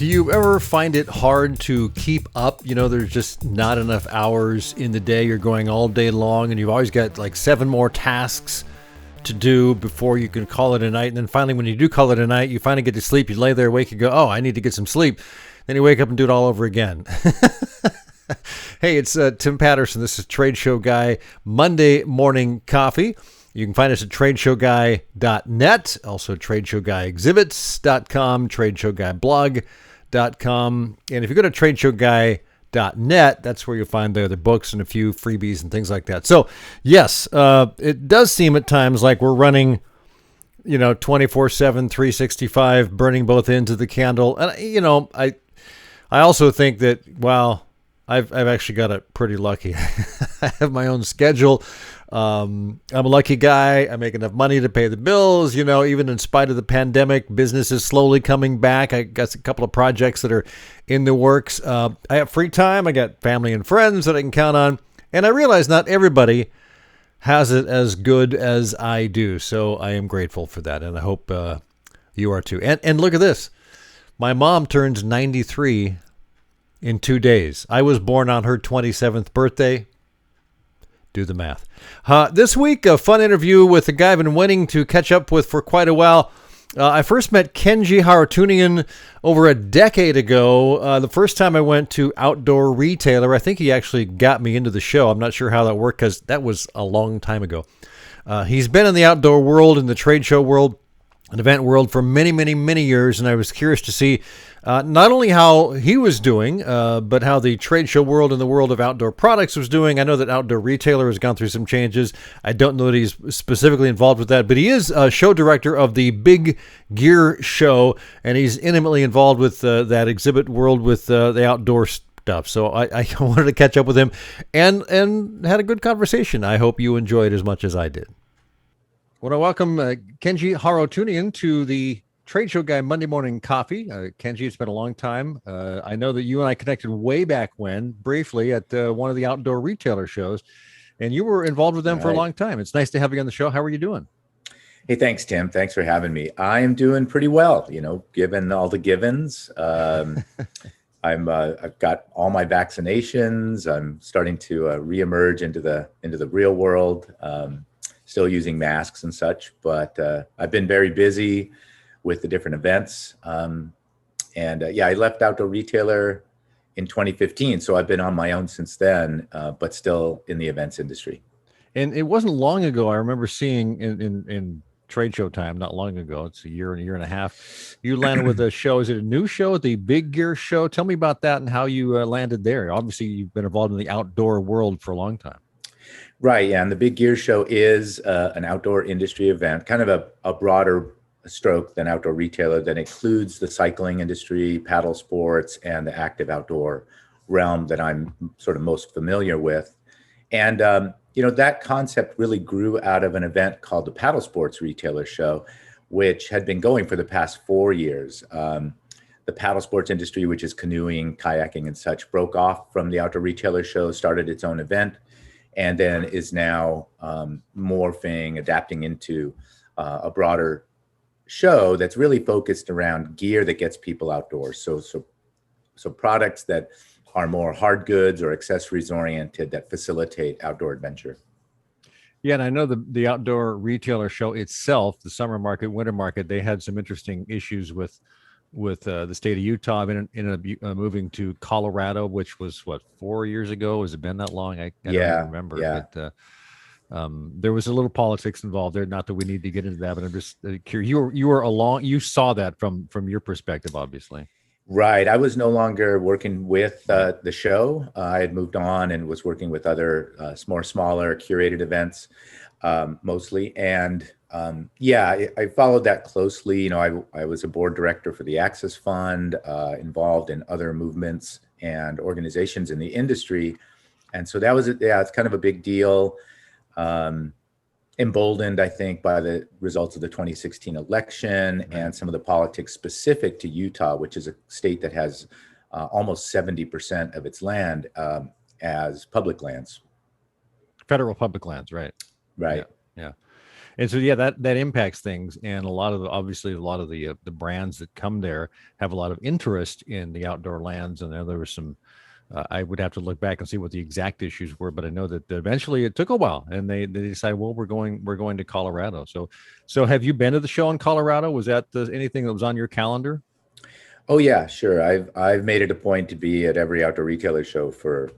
Do you ever find it hard to keep up? You know, there's just not enough hours in the day. You're going all day long, and you've always got like 7 more tasks to do before you can call it a night. And then finally, when you do call it a night, you finally get to sleep. You lay there awake and go, oh, I need to get some sleep. Then you wake up and do it all over again. Hey, it's Tim Patterson. This is Trade Show Guy Monday Morning Coffee. You can find us at TradeshowGuy.net, also TradeshowGuyExhibits.com, TradeshowGuyBlog.com. And if you go to TradeshowGuy.net, that's where you'll find the other books and a few freebies and things like that. So, yes, it does seem at times like we're running, 24/7, 365, burning both ends of the candle. And, I also think that, I've actually got it pretty lucky. I have my own schedule. I'm a lucky guy. I make enough money to pay the bills. Even in spite of the pandemic, business is slowly coming back. I got a couple of projects that are in the works. I have free time. I got family and friends that I can count on. And I realize not everybody has it as good as I do. So I am grateful for that. And I hope you are too. And look at this. My mom turns 93 in 2 days. I was born on her 27th birthday. Do the math. This week, a fun interview with a guy I've been wanting to catch up with for quite a while. I first met Kenji Haroutunian over a decade ago. The first time I went to Outdoor Retailer, I think he actually got me into the show. I'm not sure how that worked because that was a long time ago. He's been in the outdoor world, in the trade show world, an event world for many, many, many years, and I was curious to see not only how he was doing, but how the trade show world and the world of outdoor products was doing. I know that Outdoor Retailer has gone through some changes. I don't know that he's specifically involved with that, but he is a show director of the Big Gear Show, and he's intimately involved with that exhibit world with the outdoor stuff. So I wanted to catch up with him and had a good conversation. I hope you enjoyed as much as I did. I want to welcome Kenji Haroutunian to the Trade Show Guy Monday Morning Coffee. Kenji, it's been a long time. I know that you and I connected way back when, briefly, at one of the Outdoor Retailer shows, and you were involved with them for a long time. It's nice to have you on the show. How are you doing? Hey, thanks, Tim. Thanks for having me. I am doing pretty well, given all the givens. I've got all my vaccinations. I'm starting to reemerge into the real world. Still using masks and such, but I've been very busy with the different events. I left Outdoor Retailer in 2015, so I've been on my own since then, but still in the events industry. And it wasn't long ago, I remember seeing in trade show time, not long ago, it's a year and a half, you landed with a show. Is it a new show, the Big Gear Show? Tell me about that and how you landed there. Obviously, you've been involved in the outdoor world for a long time. Right, yeah, and the Big Gear Show is an outdoor industry event, kind of a broader stroke than Outdoor Retailer that includes the cycling industry, paddle sports, and the active outdoor realm that I'm sort of most familiar with. And, that concept really grew out of an event called the Paddle Sports Retailer Show, which had been going for the past 4 years. The paddle sports industry, which is canoeing, kayaking, and such, broke off from the Outdoor Retailer Show, started its own event, and then is now morphing, adapting into a broader show that's really focused around gear that gets people outdoors. So products that are more hard goods or accessories oriented that facilitate outdoor adventure. Yeah, and I know the Outdoor Retailer Show itself, the summer market, winter market, they had some interesting issues with the state of Utah. I've been moving to Colorado, which was 4 years ago. Has it been that long? I don't even remember. Yeah. But there was a little politics involved there. Not that we need to get into that, but I'm just curious. You were along. You saw that from your perspective, obviously. Right. I was no longer working with the show. I had moved on and was working with other more smaller curated events mostly. And I followed that closely. I was a board director for the Access Fund, involved in other movements and organizations in the industry. And so that was, it's kind of a big deal. Emboldened, I think, by the results of the 2016 election and some of the politics specific to Utah, which is a state that has almost 70% of its land as public lands. Federal public lands, right? Right. Yeah. And so, yeah, that impacts things. And obviously, a lot of the brands that come there have a lot of interest in the outdoor lands. And there was some, I would have to look back and see what the exact issues were, but I know that eventually it took a while, and they decided, well, we're going to Colorado. So have you been to the show in Colorado? Was that anything that was on your calendar? Oh yeah, sure. I've made it a point to be at every outdoor retailer show for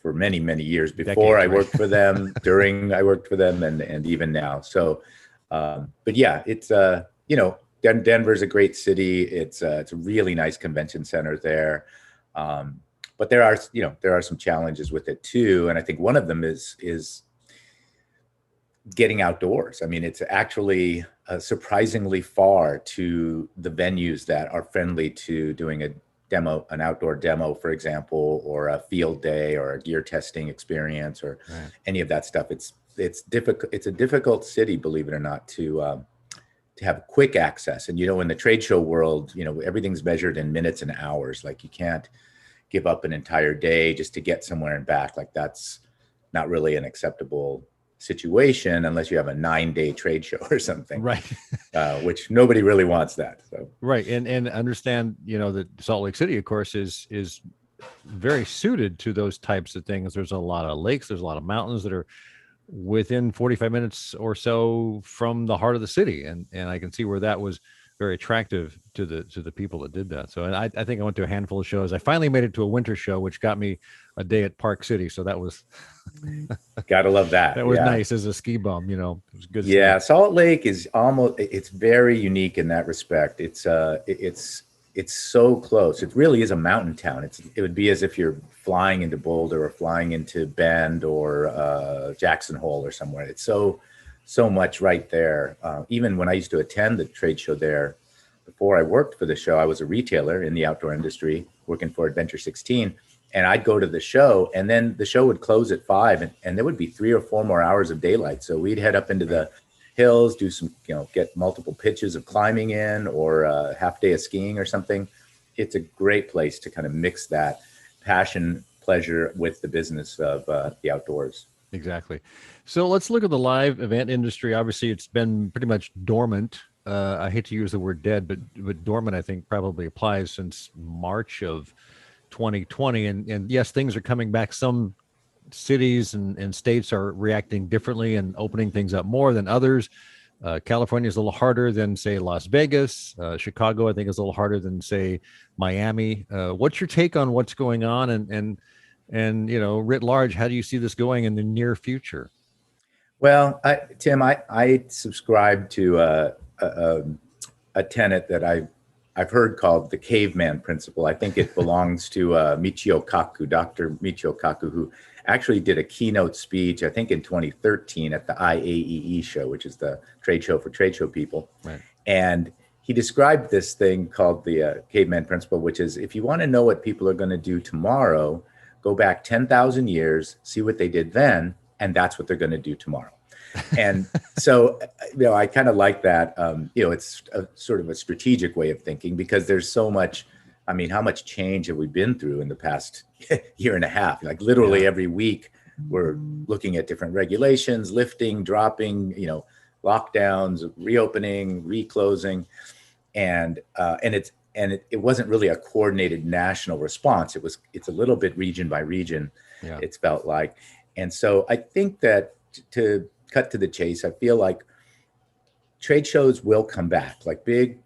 many, many years. Before Decades, I right? worked for them, during I worked for them, and even now. So, but yeah, it's Denver's a great city. It's a really nice convention center there. Um, but there are some challenges with it too, and I think one of them is getting outdoors. I mean, it's actually surprisingly far to the venues that are friendly to doing an outdoor demo, for example, or a field day or a gear testing experience or Right. any of that stuff. It's difficult. It's a difficult city, believe it or not, to have quick access. And in the trade show world, everything's measured in minutes and hours. Like you can't give up an entire day just to get somewhere and back. Like that's not really an acceptable situation unless you have a 9-day trade show or something, Right. which nobody really wants that. So Right. And understand, that Salt Lake City, of course, is very suited to those types of things. There's a lot of lakes, there's a lot of mountains that are within 45 minutes or so from the heart of the city. And I can see where that was very attractive to the people that did that. So, and I think I went to a handful of shows. I finally made it to a winter show, which got me a day at Park City. So that was gotta love that. that was Yeah. nice as a ski bum. It was good Yeah, stuff. Salt Lake it's very unique in that respect. It's so close. It really is a mountain town. It would be as if you're flying into Boulder or flying into Bend or Jackson Hole or somewhere. It's so much right there. Even when I used to attend the trade show there, before I worked for the show, I was a retailer in the outdoor industry working for Adventure 16. And I'd go to the show, and then the show would close at 5, and there would be 3 or 4 more hours of daylight. So we'd head up into the hills, do some, get multiple pitches of climbing in, or a half day of skiing or something. It's a great place to kind of mix that passion, pleasure with the business of the outdoors. Exactly. So let's look at the live event industry. Obviously, it's been pretty much dormant. I hate to use the word dead, but dormant, I think, probably applies since March of 2020. And yes, things are coming back. Some cities and states are reacting differently and opening things up more than others. California is a little harder than, say, Las Vegas. Chicago, I think, is a little harder than, say, Miami. What's your take on what's going on? And writ large, how do you see this going in the near future? Well, Tim, I subscribe to a tenet that I've heard called the caveman principle. I think it belongs to Michio Kaku, Dr. Michio Kaku, who actually did a keynote speech, I think in 2013 at the IAEE show, which is the trade show for trade show people. Right. And he described this thing called the caveman principle, which is if you want to know what people are going to do tomorrow, go back 10,000 years, see what they did then, and that's what they're going to do tomorrow. And so, I kind of like that. It's a sort of a strategic way of thinking because there's so much. I mean, how much change have we been through in the past year and a half? Like literally every week, we're looking at different regulations, lifting, dropping, lockdowns, reopening, reclosing, and it wasn't really a coordinated national response. It's a little bit region by region. Yeah. It's felt like, and so I think that to cut to the chase, I feel like trade shows will come back, like big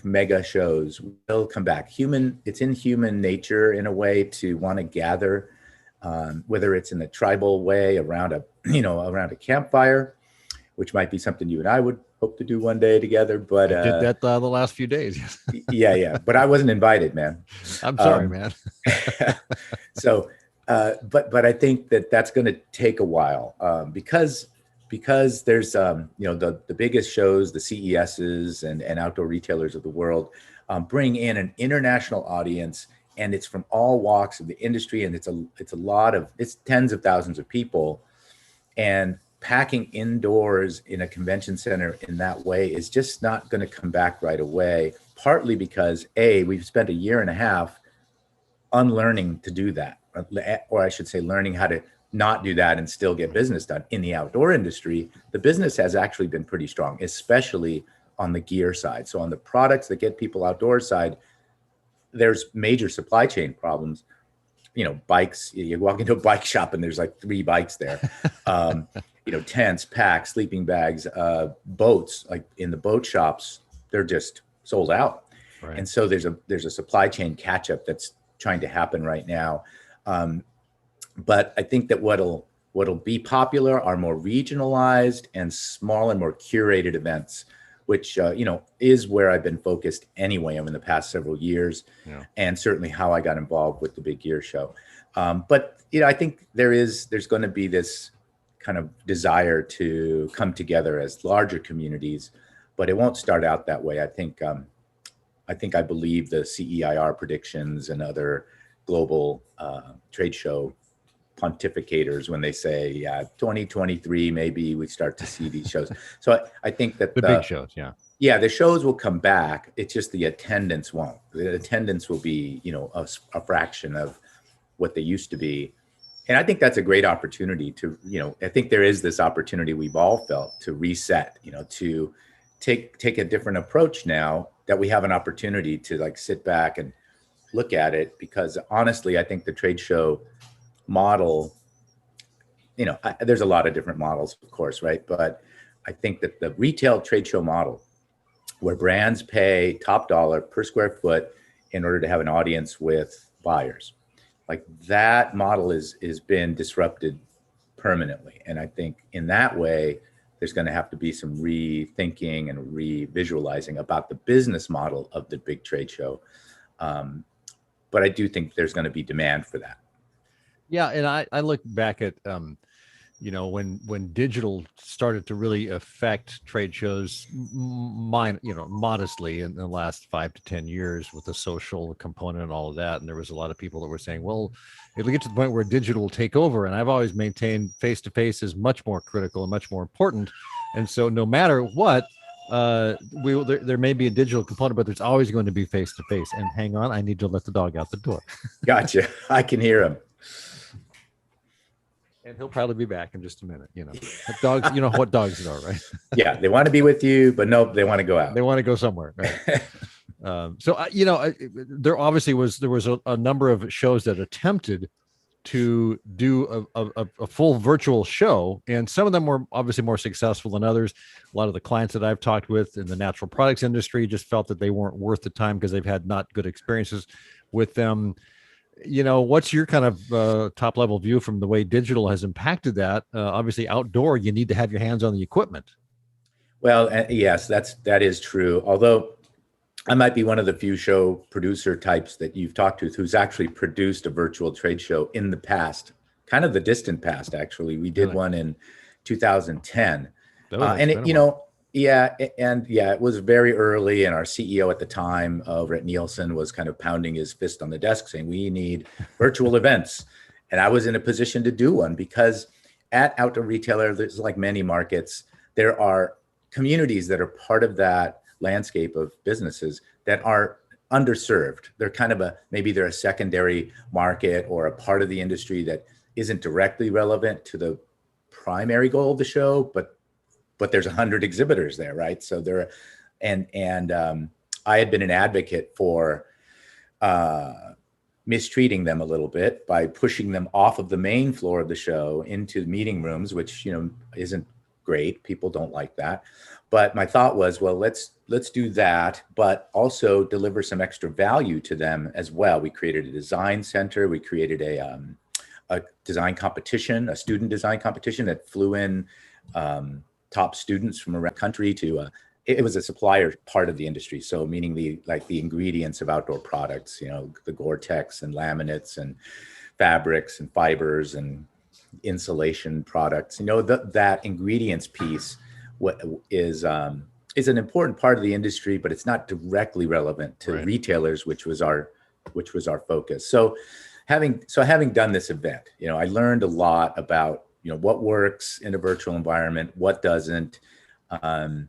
mega shows will come back. It's in human nature in a way to want to gather, whether it's in a tribal way around a campfire, which might be something you and I would hope to do one day together. But I did that the last few days. yeah. But I wasn't invited, man. I'm sorry, man. So, but I think that's going to take a while because there's the biggest shows, the CESs and outdoor retailers of the world bring in an international audience, and it's from all walks of the industry, and it's tens of thousands of people, and packing indoors in a convention center in that way is just not going to come back right away. Partly because we've spent a year and a half unlearning to do that, or I should say, learning how to not do that and still get business done. In the outdoor industry, the business has actually been pretty strong, especially on the gear side. So on the products that get people outdoors side, there's major supply chain problems. Bikes, you walk into a bike shop and there's like 3 bikes there. Tents, packs, sleeping bags, boats, like in the boat shops, they're just sold out. Right. And so there's a supply chain catch up that's trying to happen right now. But I think that what'll be popular are more regionalized and smaller, more curated events, which is where I've been focused anyway in the past several years, and certainly how I got involved with the Big Gear Show. But I think there's going to be this kind of desire to come together as larger communities, but it won't start out that way. I believe the CEIR predictions and other global trade show pontificators when they say 2023 maybe we start to see these shows. So I think that the big shows, the shows will come back. It's just the attendance won't. The attendance will be a fraction of what they used to be, and I think that's a great opportunity to I think there is this opportunity we've all felt to reset, to take a different approach now that we have an opportunity to like sit back and look at it, because honestly I think the trade show model, there's a lot of different models, of course, right? But I think that the retail trade show model, where brands pay top dollar per square foot in order to have an audience with buyers, like that model is been disrupted permanently. And I think in that way, there's going to have to be some rethinking and revisualizing about the business model of the big trade show. But I do think there's going to be demand for that. Yeah, and I look back at when digital started to really affect trade shows, modestly in the last 5 to 10 years with the social component and all of that. And there was a lot of people that were saying, well, it'll get to the point where digital will take over. And I've always maintained face-to-face is much more critical and much more important. And so no matter what, there may be a digital component, but there's always going to be face-to-face. And hang on, I need to let the dog out the door. Gotcha. I can hear him. And he'll probably be back in just a minute. Dogs, what dogs are, right? Yeah, they want to be with you, but nope, they want to go out. They want to go somewhere. Right? There obviously was a number of shows that attempted to do a full virtual show, and some of them were obviously more successful than others. A lot of the clients that I've talked with in the natural products industry just felt that they weren't worth the time because they've had not good experiences with them. What's your kind of top level view from the way digital has impacted that? Obviously outdoor, you need to have your hands on the equipment. Well, yes, that is true. Although I might be one of the few show producer types that you've talked to who's actually produced a virtual trade show in the past, kind of the distant past, actually. We did one in 2010. It was very early, and our CEO at the time over at Nielsen was kind of pounding his fist on the desk saying, we need virtual events. And I was in a position to do one because at Outdoor Retailer, there's like many markets, there are communities that are part of that landscape of businesses that are underserved. They're kind of maybe they're a secondary market or a part of the industry that isn't directly relevant to the primary goal of the show, but there's 100 exhibitors there, right? So I had been an advocate for mistreating them a little bit by pushing them off of the main floor of the show into meeting rooms, which isn't great. People don't like that. But my thought was, well, let's do that, but also deliver some extra value to them as well. We created a design center. We created a design competition, a student design competition that flew in top students from around the country to. It was a supplier part of the industry, so meaning the ingredients of outdoor products, the Gore-Tex and laminates and fabrics and fibers and insulation products. That ingredients piece is an important part of the industry, but it's not directly relevant to retailers, which was our focus. So having done this event, I learned a lot about what works in a virtual environment, what doesn't. And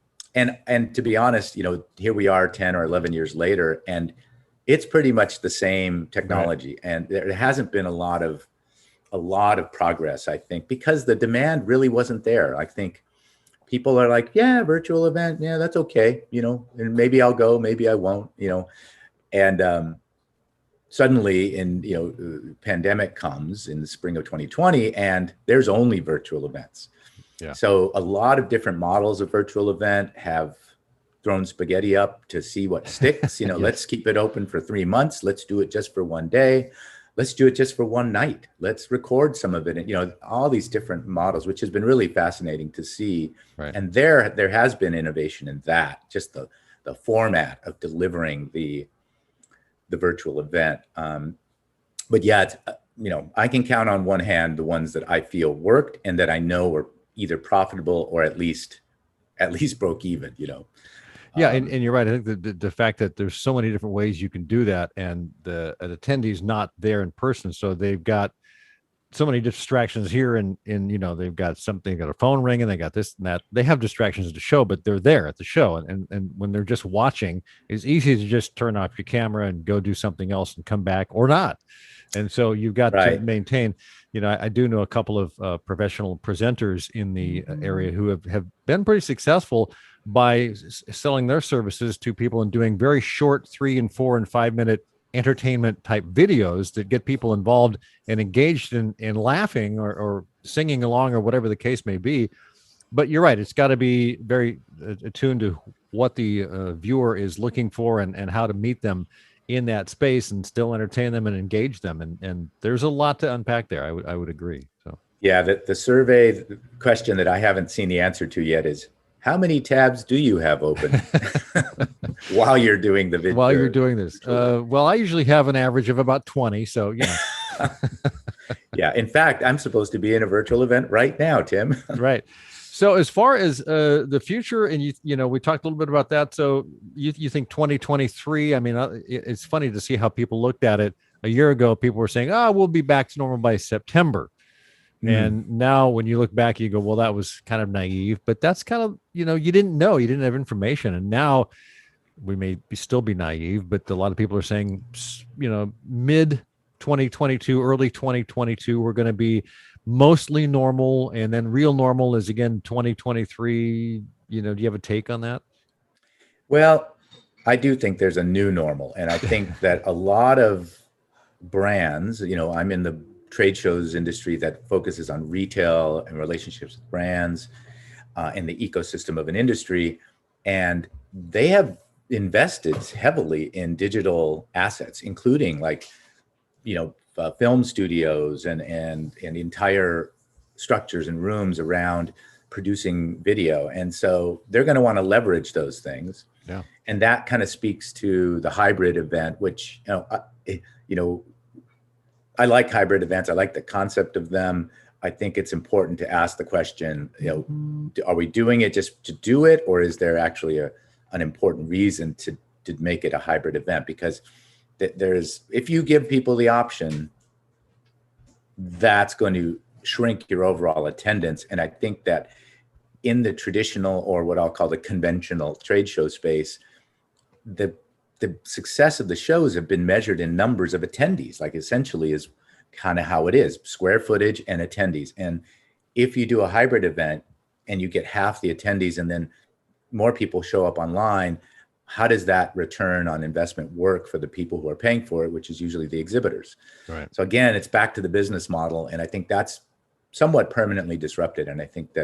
to be honest, here we are 10 or 11 years later, and it's pretty much the same technology. And there hasn't been a lot of a lot of progress, I think, because the demand really wasn't there. I think people are like, yeah, virtual event, yeah, that's okay, and maybe I'll go, maybe I won't, and suddenly pandemic comes in the spring of 2020, and there's only virtual events. Yeah. So a lot of different models of virtual event have thrown spaghetti up to see what sticks. Yes. Let's keep it open for 3 months. Let's do it just for one day. Let's do it just for one night. Let's record some of it. And, all these different models, which has been really fascinating to see. Right. And there has been innovation in that, just the format of delivering the virtual event. But yeah, it's, I can count on one hand the ones that I feel worked and that I know were either profitable or at least broke even. Yeah, and you're right. I think the fact that there's so many different ways you can do that, and the an attendee's not there in person, so they've got so many distractions here, and they've got something, got a phone ringing, they got this and that. They have distractions at the show, but they're there at the show, and when they're just watching, it's easy to just turn off your camera and go do something else and come back or not. And so you've got to maintain. I do know a couple of professional presenters in the area who have been pretty successful by selling their services to people and doing very short 3 and 4 and 5 minute entertainment type videos that get people involved and engaged in laughing or singing along or whatever the case may be. But you're right. It's got to be very attuned to what the viewer is looking for and how to meet them in that space and still entertain them and engage them. And there's a lot to unpack there. I would agree. So yeah, the survey question that I haven't seen the answer to yet is, how many tabs do you have open while you're doing the video? While you're doing this? Well, I usually have an average of about 20. So, Yeah. In fact, I'm supposed to be in a virtual event right now, Tim. Right. So as far as the future, and we talked a little bit about that. So you think 2023? I mean, it's funny to see how people looked at it a year ago. People were saying, "Oh, we'll be back to normal by September." And now when you look back, you go, well, that was kind of naive, but that's kind of, you didn't know, you didn't have information. And now we may still be naive, but a lot of people are saying, mid 2022, early 2022, we're going to be mostly normal. And then real normal is again, 2023. Do you have a take on that? Well, I do think there's a new normal. And I think that a lot of brands, I'm in the trade shows industry that focuses on retail and relationships with brands in the ecosystem of an industry. And they have invested heavily in digital assets, including film studios and entire structures and rooms around producing video. And so they're going to want to leverage those things. Yeah. And that kind of speaks to the hybrid event, which, I like hybrid events. I like the concept of them. I think it's important to ask the question, are we doing it just to do it? Or is there actually an important reason to make it a hybrid event? Because if you give people the option, that's going to shrink your overall attendance. And I think that in the traditional, or what I'll call the conventional trade show space, the success of the shows have been measured in numbers of attendees, like essentially is kind of how it is, square footage and attendees. And if you do a hybrid event and you get half the attendees and then more people show up online, how does that return on investment work for the people who are paying for it, which is usually the exhibitors? Right. So again, it's back to the business model. And I think that's somewhat permanently disrupted. And I think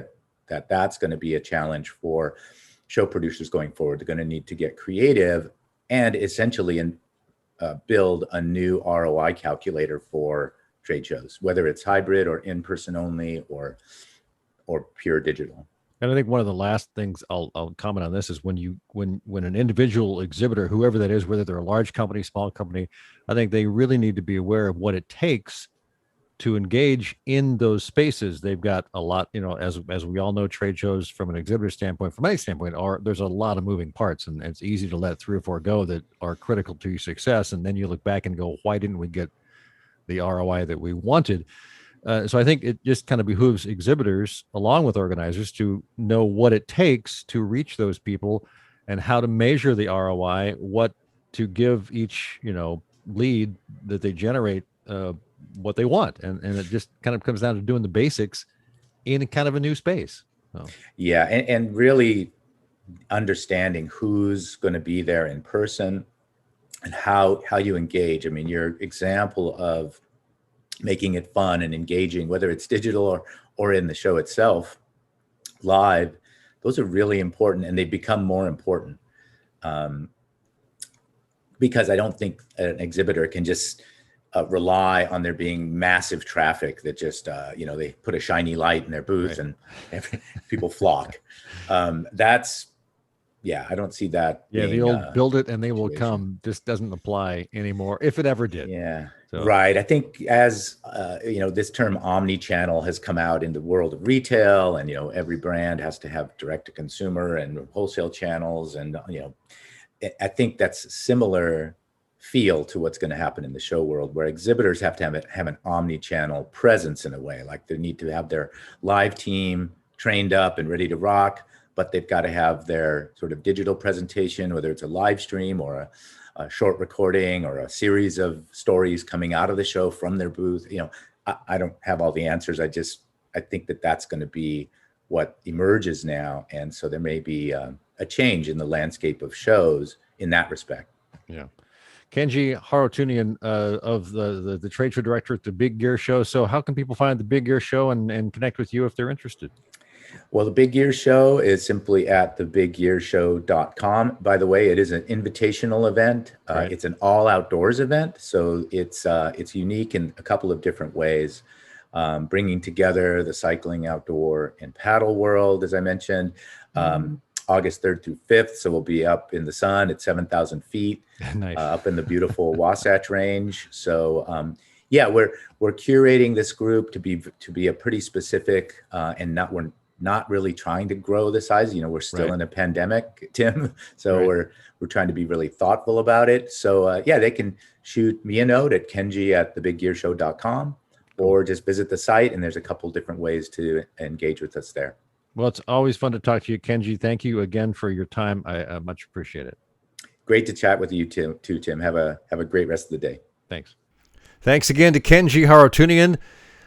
that's going to be a challenge for show producers going forward. They're going to need to get creative and essentially build a new ROI calculator for trade shows, whether it's hybrid or in-person only or pure digital. And I think one of the last things I'll comment on this is when an individual exhibitor, whoever that is, whether they're a large company, small company, I think they really need to be aware of what it takes to engage in those spaces. They've got a lot, as we all know, trade shows from an exhibitor standpoint, from any standpoint, there's a lot of moving parts, and it's easy to let 3 or 4 go that are critical to your success. And then you look back and go, why didn't we get the ROI that we wanted? So I think it just kind of behooves exhibitors along with organizers to know what it takes to reach those people and how to measure the ROI, what to give each, lead that they generate, what they want. And it just kind of comes down to doing the basics in kind of a new space. So. Yeah. And really understanding who's going to be there in person and how you engage. I mean, your example of making it fun and engaging, whether it's digital or in the show itself, live, those are really important, and they become more important because I don't think an exhibitor can just rely on there being massive traffic that just, they put a shiny light in their booth and people flock. I don't see that. Yeah, the old build it and they will come just doesn't apply anymore, if it ever did. Yeah, so. Right. I think as, this term omni-channel has come out in the world of retail, and, every brand has to have direct to consumer and wholesale channels. And, I think that's similar feel to what's going to happen in the show world, where exhibitors have to have an omni-channel presence in a way. Like they need to have their live team trained up and ready to rock, but they've got to have their sort of digital presentation, whether it's a live stream or a short recording or a series of stories coming out of the show from their booth. I don't have all the answers. I think that that's going to be what emerges now. And so there may be a change in the landscape of shows in that respect. Yeah. Kenji Haroutunian of the trade show director at the Big Gear Show. So how can people find the Big Gear Show and connect with you if they're interested? Well, the Big Gear Show is simply at thebiggearshow.com. By the way, it is an invitational event. Right. It's an all outdoors event. So it's unique in a couple of different ways, bringing together the cycling, outdoor, and paddle world, as I mentioned, August 3rd through 5th. So we'll be up in the sun at 7,000 feet, nice. Up in the beautiful Wasatch Range. So we're curating this group to be a pretty specific and we're not really trying to grow the size. We're still in a pandemic, Tim. So we're trying to be really thoughtful about it. So they can shoot me a note at kenji@thebiggearshow.com or just visit the site. And there's a couple different ways to engage with us there. Well, it's always fun to talk to you, Kenji. Thank you again for your time. I much appreciate it. Great to chat with you too, Tim. Have a great rest of the day. Thanks. Thanks again to Kenji Haroutunian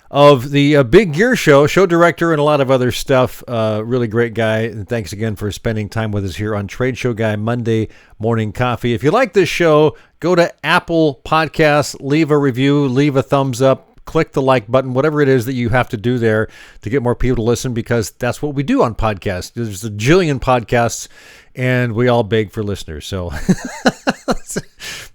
of the Big Gear Show director, and a lot of other stuff. Really great guy. And thanks again for spending time with us here on Trade Show Guy Monday Morning Coffee. If you like this show, go to Apple Podcasts, leave a review, leave a thumbs up, click the like button, whatever it is that you have to do there to get more people to listen, because that's what we do on podcasts. There's a jillion podcasts, and we all beg for listeners. So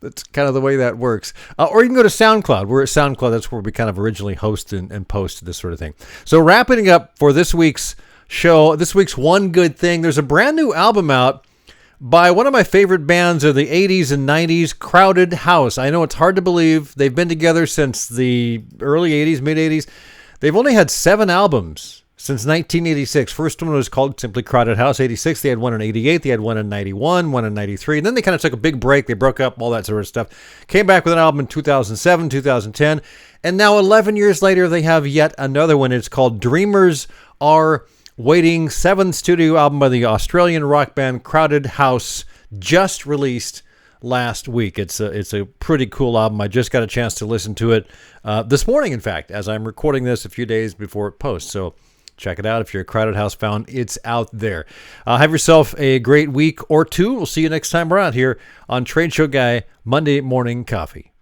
that's kind of the way that works. Or you can go to SoundCloud. We're at SoundCloud. That's where we kind of originally host and post this sort of thing. So wrapping up for this week's show, this week's One Good Thing, there's a brand new album out by one of my favorite bands of the 80s and 90s, Crowded House. I know it's hard to believe. They've been together since the early 80s, mid 80s. They've only had 7 albums since 1986. First one was called simply Crowded House, 86. They had one in 88. They had one in 91, one in 93. And then they kind of took a big break. They broke up, all that sort of stuff. Came back with an album in 2007, 2010. And now 11 years later, they have yet another one. It's called Dreamers Are Waiting, 7th studio album by the Australian rock band Crowded House, just released last week. It's a pretty cool album. I just got a chance to listen to it this morning, in fact, as I'm recording this a few days before it posts. So check it out. If you're a Crowded House fan, it's out there. Have yourself a great week or two. We'll see you next time around here on Trade Show Guy Monday Morning Coffee.